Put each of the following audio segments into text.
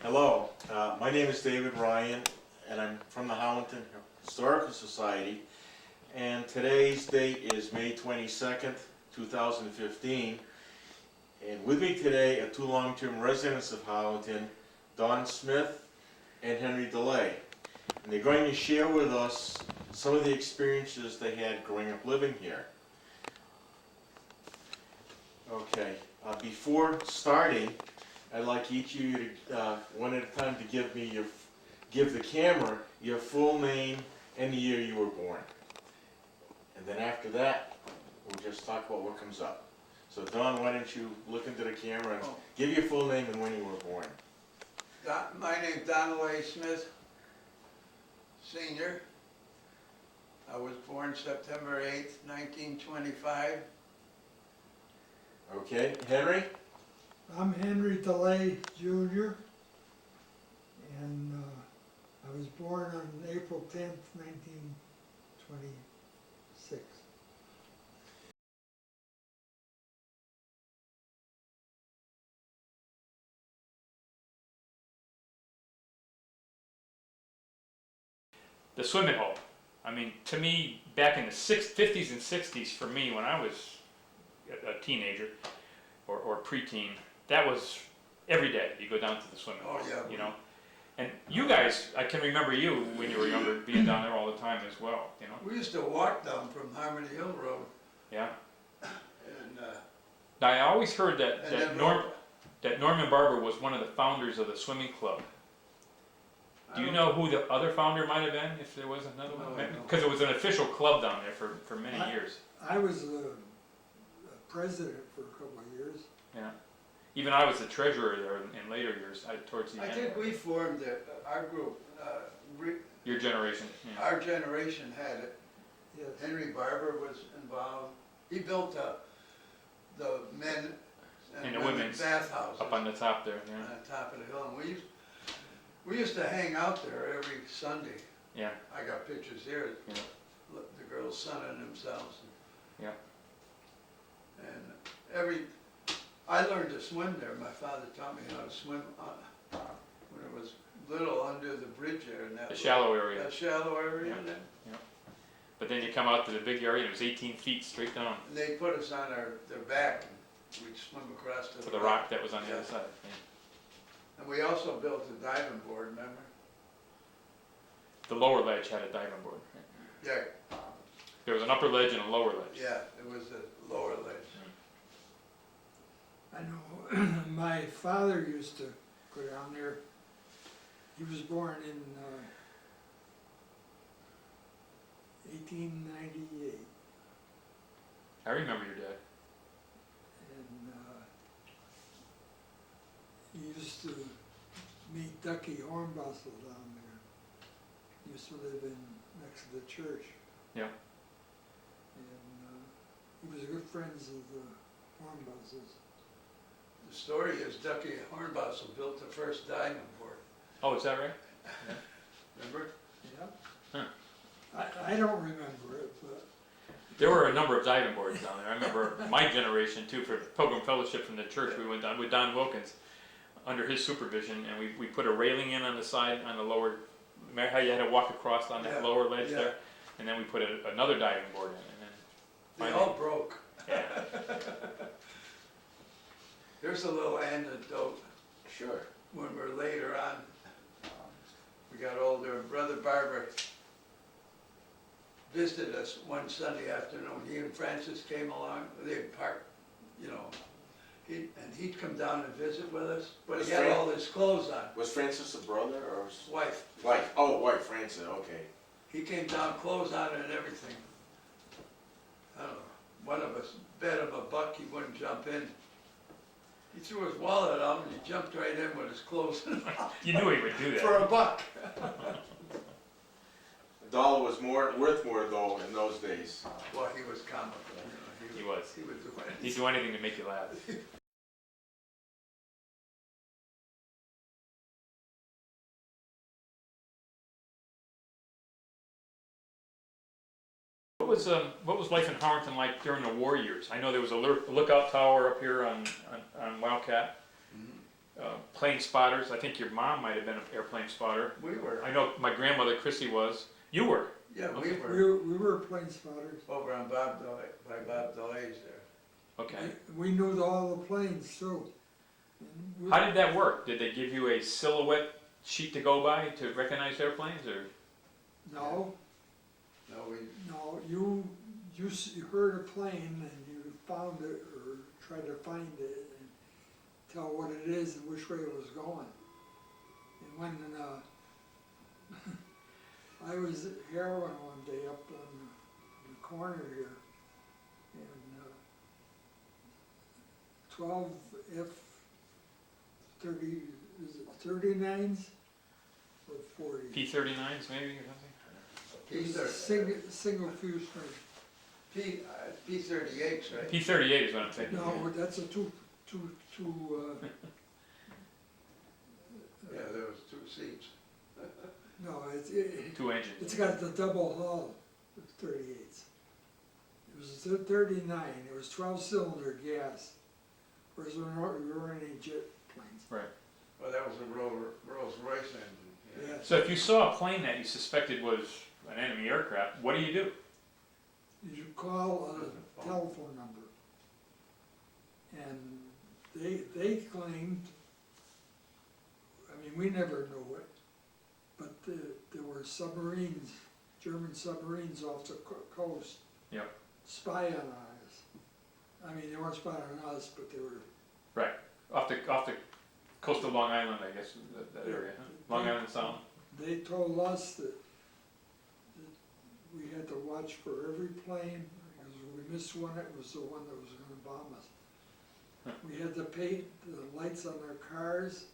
Hello, my name is David Ryan, and I'm from the Harwinton Historical Society, and today's date is May 22nd, 2015, and with me today are two long-term residents of Harwinton, Don Smith and Henry DeLay, and they're going to share with us some of the experiences they had growing up living here. Okay, before starting, I'd like each of you to, one at a time, to give the camera your full name and the year you were born. And then after that, we'll just talk about what comes up. So Don, why don't you look into the camera and give your full name and when you were born. My name's Donald A. Smith, Senior. I was born September 8th, 1925. Okay, Henry? I'm Henry DeLay Jr. and I was born on April 10th, 1926. The swimming hole. I mean, to me, back in the 50s and 60s, for me, when I was a teenager or preteen, that was every day. You go down to the swimming hole, yeah. you know. And you guys, I can remember you when you were younger being down there all the time as well, you know. We used to walk down from Harmony Hill Road. Yeah. And, Now, I always heard that and then Norman Barber was one of the founders of the swimming club. Do you know who the other founder might have been, if there was another one? Because it was an official club down there for many years. I was a president for a couple of years. Yeah. Even I was the treasurer there in later years, towards the I end. think we formed our group. Your generation. Yeah. Our generation had it. Yes. Henry Barber was involved. He built the men and the women's bathhouses Up on the top there, on yeah. the top of the hill. And we used to hang out there every Sunday. Yeah. I got pictures here. Yeah. The girls sunning themselves. Yeah. And I learned to swim there. My father taught me how to swim when I was little under the bridge there. And The shallow area. That shallow area Yeah. there. Yeah. But then you come out to the big area and it was 18 feet straight down And they put us on their back and we'd swim across to the rock that was on the other side. Yeah. And we also built a diving board, remember? The lower ledge had a diving board. Right? Yeah, There was an upper ledge and a lower ledge. yeah, it was the lower ledge. I know my father used to go down there. He was born in 1898. I remember your dad. And he used to meet Ducky Hornbustle down there. He used to live next to the church. Yeah. And he was good friends of the Hornbustles. The story is Ducky Hornbustle built the first diving board, Oh, is that right? remember? Yeah. Huh. I don't remember it, but There were a number of diving boards down there. I remember my generation too, for Pilgrim Fellowship from the church, we went down with Don Wilkins under his supervision, and we put a railing in on the side, on the lower, remember how you had to walk across on that Yeah, lower ledge yeah. there? And then we put another diving board in, and then They finally- all broke. yeah. Here's a little anecdote. Sure. When we're later on, we got older, Brother Barber visited us one Sunday afternoon. He and Francis came along, they'd parked, you know, and he'd come down and visit with us, but he had all his clothes on. Was Francis a brother or Wife. wife? Oh, wife, Francis, okay. He came down, clothes on and everything. I don't know, one of us bet him $1 he wouldn't jump in. He threw his wallet out and he jumped right in with his clothes on. You knew he would do that. For $1. A dollar was worth more though in those days. Well, he was comical. You know, He was. He would do anything. He'd do anything to make you laugh. What was life in Harwinton like during the war years? I know there was a lookout tower up here on Wildcat, plane spotters. I think your mom might have been an airplane spotter. We were, I know my grandmother Chrissy was. You were. yeah, we Okay. were We were plane spotters. over on Bob Delay, by Bob Delay's there. Okay. We knew all the planes too. And we- How did that work? Did they give you a silhouette sheet to go by to recognize airplanes, or? No, No, we, no, you heard a plane and you found it or tried to find it and tell what it is and which way it was going. And when, I was at Harwinton one day up on the corner here, and 12 F-30, is it 39s or 40s? P-39s maybe or something? It was a single fuselage. P-38s, right? P-38 is what I'm thinking. No, that's a two, Yeah, there was 2 seats. no, Two engines. it's got the double hull of 38s. It was a 39, it was 12-cylinder gas, whereas we were in any jet planes. Well, that was a Rolls Royce engine, yeah. Yeah. So if you saw a plane that you suspected was an enemy aircraft, what do? You should call a telephone number. And they claimed, I mean, we never knew it, but there were submarines, German submarines off the coast. Yep. Spy on us. I mean, they weren't spying on us, but they were. Off the coast of Long Island, I guess, that area, huh? Long Island Sound. They told us that we had to watch for every plane, because if we missed one, it was the one that was gonna bomb us. Huh. We had to paint the lights on our cars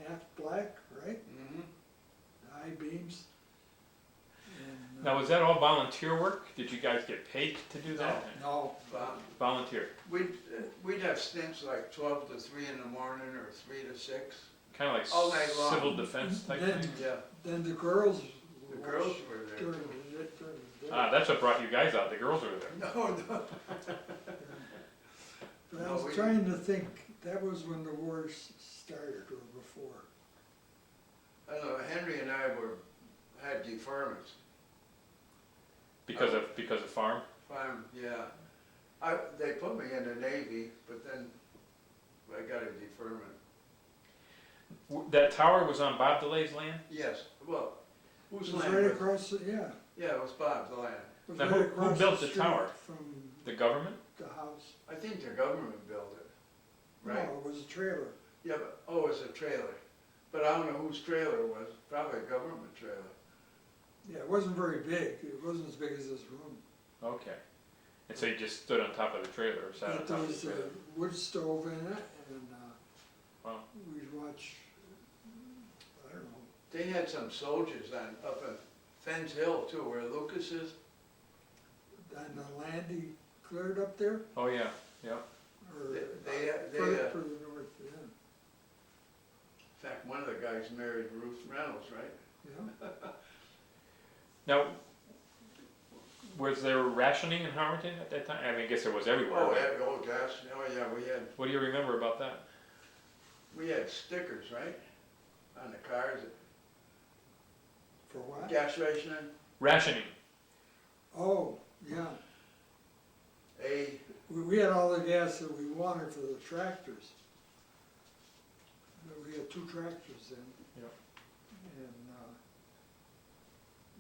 half black, right? Mm-hmm. High beams. And, Now, was that all volunteer work? Did you guys get paid to do that? No, Volunteer. We'd have stints like 12 to 3 in the morning or 3 to 6. Kind of like All night long. civil defense type Then- thing? Yeah, then the girls. the girls were there. During the day. Ah, that's what brought you guys out. The girls were there. No, no. But I No, was we- trying to think, that was when the war started or before. I don't know, Henry and I had deferments. Because of farm? Farm, yeah. They put me in the Navy, but then I got a deferment. That tower was on Bob DeLay's land? Yes, well, It whose was land right was it? across, yeah. Yeah, it was Bob's land. It was Now, right who across built the street tower? From The government? the house. I think the government built it, right? No, it was a trailer. Yeah, but, oh, it's a trailer. But I don't know whose trailer it was, probably a government trailer. Yeah, it wasn't very big. It wasn't as big as this room. Okay. And so you just stood on top of the trailer or sat on But top there of was the a trailer? wood stove in it, and Wow. we'd watch, I don't know, They had some soldiers up at Fens Hill too, where Lucas is. on the land he cleared up there, Oh, yeah, yeah. or They further north, yeah. In fact, one of the guys married Ruth Reynolds, right? Yeah. Now, was there rationing in Harwinton at that time? I mean, I guess there was everywhere. Oh, right? yeah, oh gosh, oh yeah, What do you remember about that? we had stickers, right? On the cars, For what? gas rationing, Rationing. Oh, yeah. We had all the gas that we wanted for the tractors. But we had 2 tractors then. Yep. And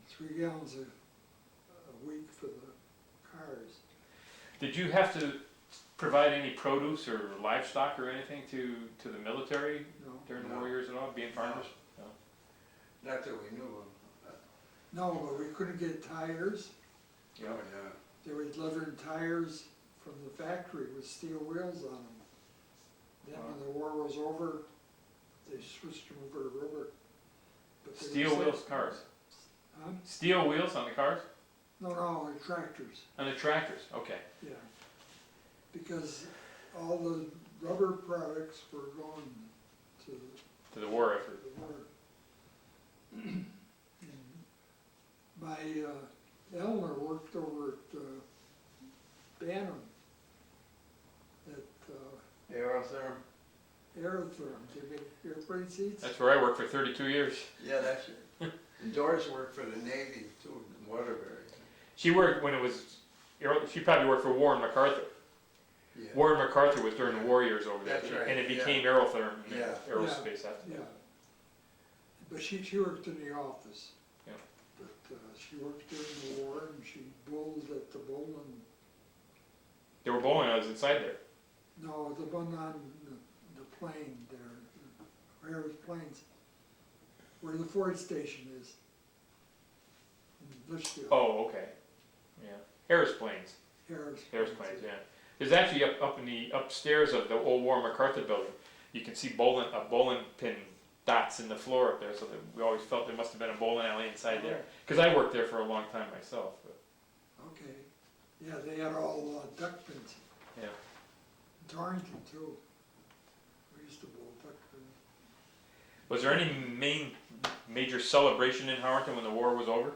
3 gallons a week for the cars. Did you have to provide any produce or livestock or anything to the military No, during the No. war years at all, being farmers? not that we knew of. no, but we couldn't get tires. Oh, yeah. They were delivering tires from the factory with steel wheels on them. Then when the war was over, they switched them over to rubber. But they Steel were wheels saying- cars. Huh? Steel wheels on the cars? No, the tractors, On the tractors, okay. yeah. Because all the rubber products were going to To the war effort. the war. And my Eleanor worked over at Bantam at Aerotherm, Aerotherm, they make airplane seats? That's where I worked for 32 years. Yeah, that's it. And Doris worked for the Navy too, in Waterbury. She worked when it was, she probably worked for Warren MacArthur. Yeah. Warren MacArthur was during the war years over there. That's right, And it yeah. became Aerotherm, Yeah. aerospace after Yeah. that. But she worked in the office. Yeah. But she worked during the war and she bowled at the bowling, They were bowling alley inside there. no, the one on the plane there, Harris Plains, where the Ford station is. In Litchfield. Oh, okay. Yeah. Harris Plains. Harris Plains, yeah. There's actually up in the upstairs of the old Warren MacArthur building, you can see bowling pin dots in the floor up there, so that we always felt there must have been a bowling alley inside there. Because I worked there for a long time myself. But, Okay, yeah, they had all duck pins. yeah. Torrington too. We used to bowl duck pins. Was there any major celebration in Harwinton when the war was over?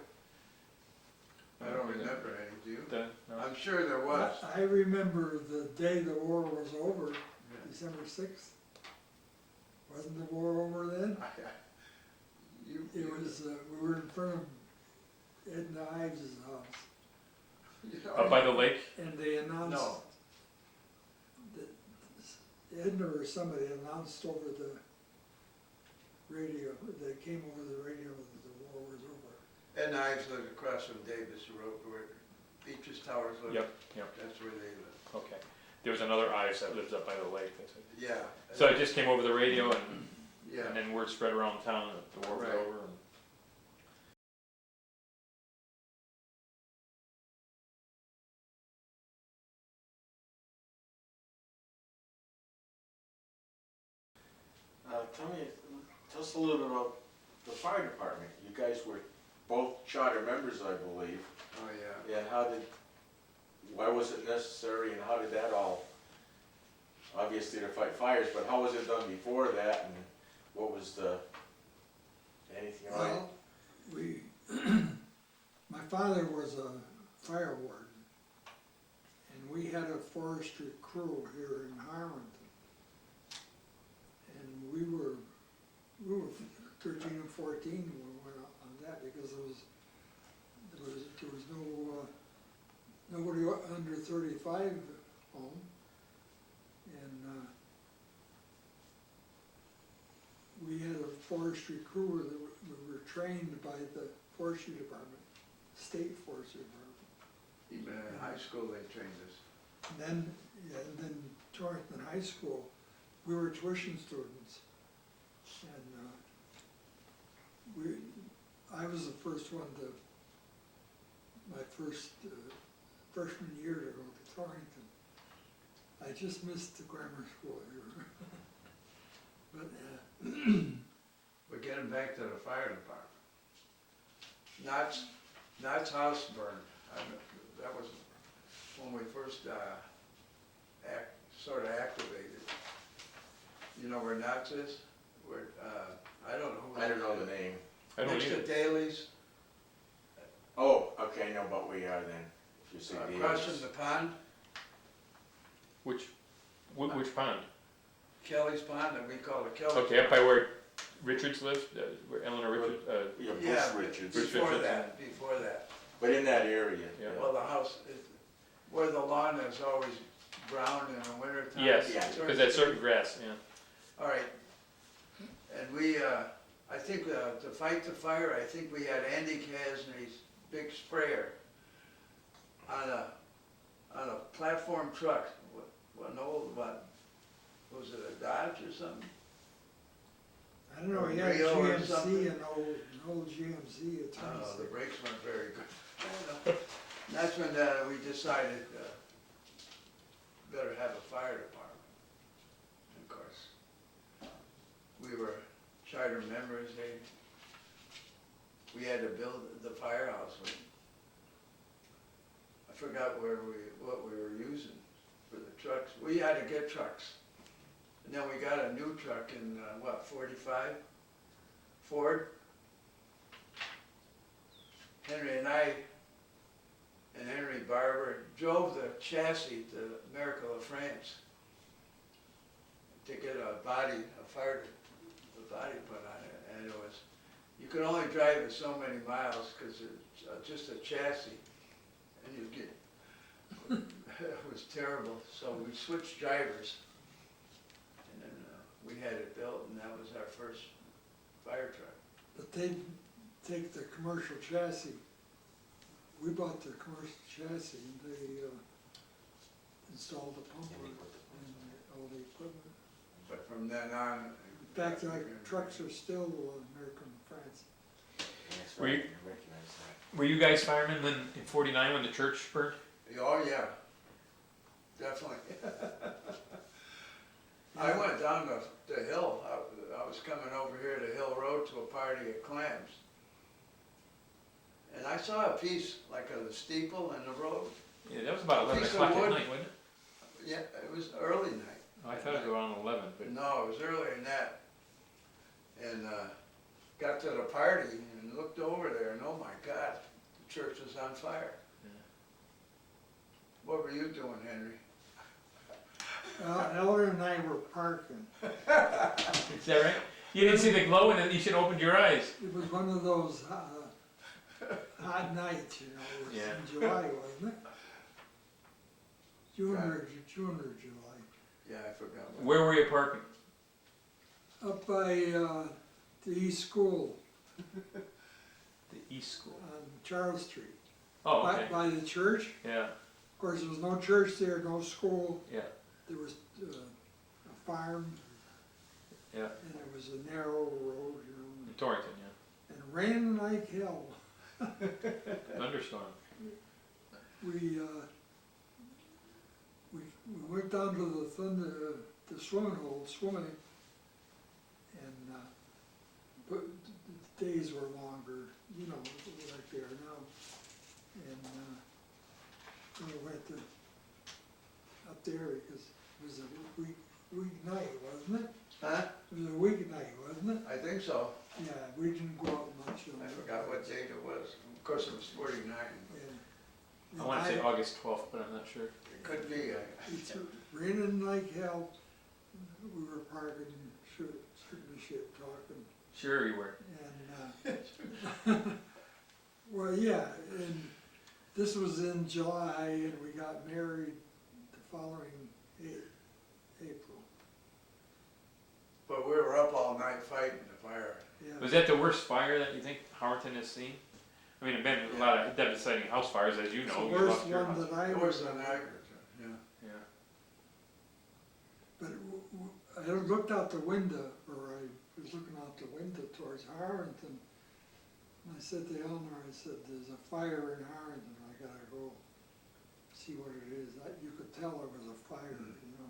I don't remember any, do you? No? I'm sure there was. I remember the day the war was over, Yeah. December 6th. Wasn't the war over then? It was, we were in front of Edna Ives' house, You know, Up by the lake? and they announced No. that Edna or somebody announced over the radio, they came over the radio that the war was over. Ed and Ives lived across from Davis Road, where Beatrice Towers lived. Yep, yep. That's where they lived. Okay. There was another Ives that lives up by the lake. That's it. Yeah. So it just came over the radio and Yeah. and then word spread around town that the war was Right. over. And Tell us a little bit about the fire department. You guys were both charter members, I believe. Oh, yeah. And why was it necessary and how did that all, obviously to fight fires, but how was it done before that and what was anything on it? Well, my father was a fire warden, and we had a forestry crew here in Harwinton. And we were 13 and 14 when we went on that because there was no, nobody under 35 home. And we had a forestry crew that we were trained by the forestry department, state forestry department. Even in high school, they trained us. And then Torrington High School, we were tuition students. And I was the first one my first freshman year to go to Torrington. I just missed the grammar school year. But But getting back to the fire department. Knott's house burned. That was when we first sort of activated. You know where Knott's is? Where, I don't know who. I don't know the name. I don't Next either. to Daly's, Oh, okay, I know about where you are then. If you say across Davis. from the pond, Which pond? Kelly's Pond, and we call it Kelly's. Okay, up by where Richards lived, where Eleanor Richards. Yeah, Yeah, Bush Richards. before Richards. that. But in that area. Yeah. Well, the house, where the lawn is always brown in the winter time. Yes, Yeah. because that's certain grass. Yeah. All right, and we, I think to fight the fire, I think we had Andy Casney's big sprayer on a platform truck, an old, was it a Dodge or something? I don't know, he had a Rio or GMC, something? an old GMC at The 26. brakes weren't very good. And that's when we decided better have a fire department. And of course, we were charter members, we had to build the firehouse. I forgot what we were using for the trucks. We had to get trucks. And then we got a new truck in, 45? Ford. Henry and I, and Henry Barber, drove the chassis to Miracle of France. to get a body put on it, and it was, you could only drive it so many miles, cause it's just a chassis, and you get, it was terrible, so we switched drivers, and then, we had it built, and that was our first fire truck. But they take the commercial chassis. We bought the commercial chassis and they installed the pumper and all the equipment. But from then on. In fact, our trucks are still American France. That's Were you- right, I recognize that. Were you guys firemen then in '49 when the church burned? Oh, yeah, definitely. I went down the hill, I was coming over here to Hill Road to a party at Clams. And I saw a piece, like of the steeple in the road. Yeah, that was about 11 Piece of o'clock at wood. night, wasn't it? Yeah, it was early night. Oh, I thought it was around 11, but No, it was earlier than that. And, got to the party and looked over there and oh my God, the church was on fire. Yeah. What were you doing, Henry? Elder and I were parking. is that right? You didn't see the glow and then you should have opened your eyes. It was one of those hot nights, you know, it was Yeah. in July, wasn't it? June or July. Yeah, I forgot. what- Where were you parking? Up by the East School The East School. on Charles Street. Oh, okay. By the church. Yeah, Of course, there was no church there, no school. yeah, There was a farm, yeah. and it was a narrow road, you know, In Torrington, yeah. and raining like hell. Thunderstorm. We went down to the swimming hole, swimming, and but the days were longer, you know, like they are now. And we went up there because it was a weeknight, wasn't it? Huh? It was a weeknight, wasn't it? I think so. Yeah, we didn't go out much. I forgot what date it was. Of course, it was 49. Yeah. I want to say August 12th, but I'm not sure. It could be. It's raining like hell. We were parking, shooting the shit, talking, Sure you were. and, well, yeah, and this was in July, and we got married the following April. But we were up all night fighting the fire. Yeah. Was that the worst fire that you think Harwinton has seen? I mean, there have been a lot of devastating house fires, as you It's know. the You worst lost your one house. that I It was was in. an aggregate, yeah. Yeah. But I looked out the window, or I was looking out the window towards Harwinton, and I said to Eleanor, I said, there's a fire in Harwinton, I gotta go see what it is. You could tell it was a fire, you know,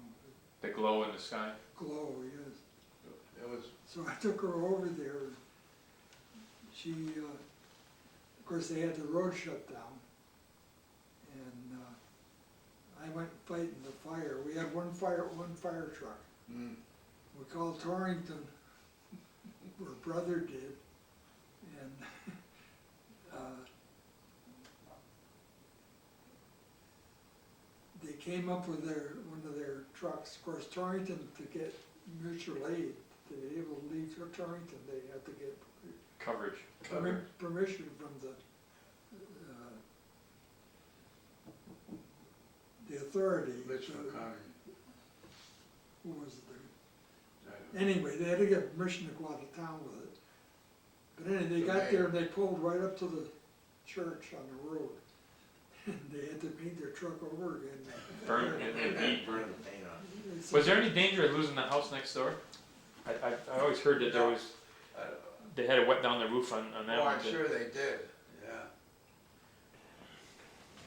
The glow in the sky. glow, yes. It was, So I took her over there. She, of course, they had the road shut down. And I went fighting the fire. We had one fire truck. We called Torrington, her brother did. And they came up with one of their trucks. Of course, Torrington, to get mutual aid, to be able to leave Torrington, they had to get Coverage. permission from the authority. Richmond County. Who was the, anyway, they had to get permission to go out of town with it. But anyway, they got there and they pulled right up to the church on the road. And they had to paint their truck over again. Burn it. Burning the paint on. Was there any danger of losing the house next door? I always heard that there was, they had to wet down the roof on that Oh, one. I'm sure they did, yeah.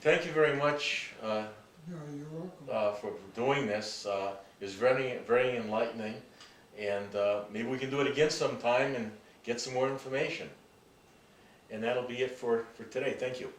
Thank you very much Yeah, you're welcome. for doing this. It's very, very enlightening, and maybe we can do it again sometime and get some more information. And that'll be it for today. Thank you.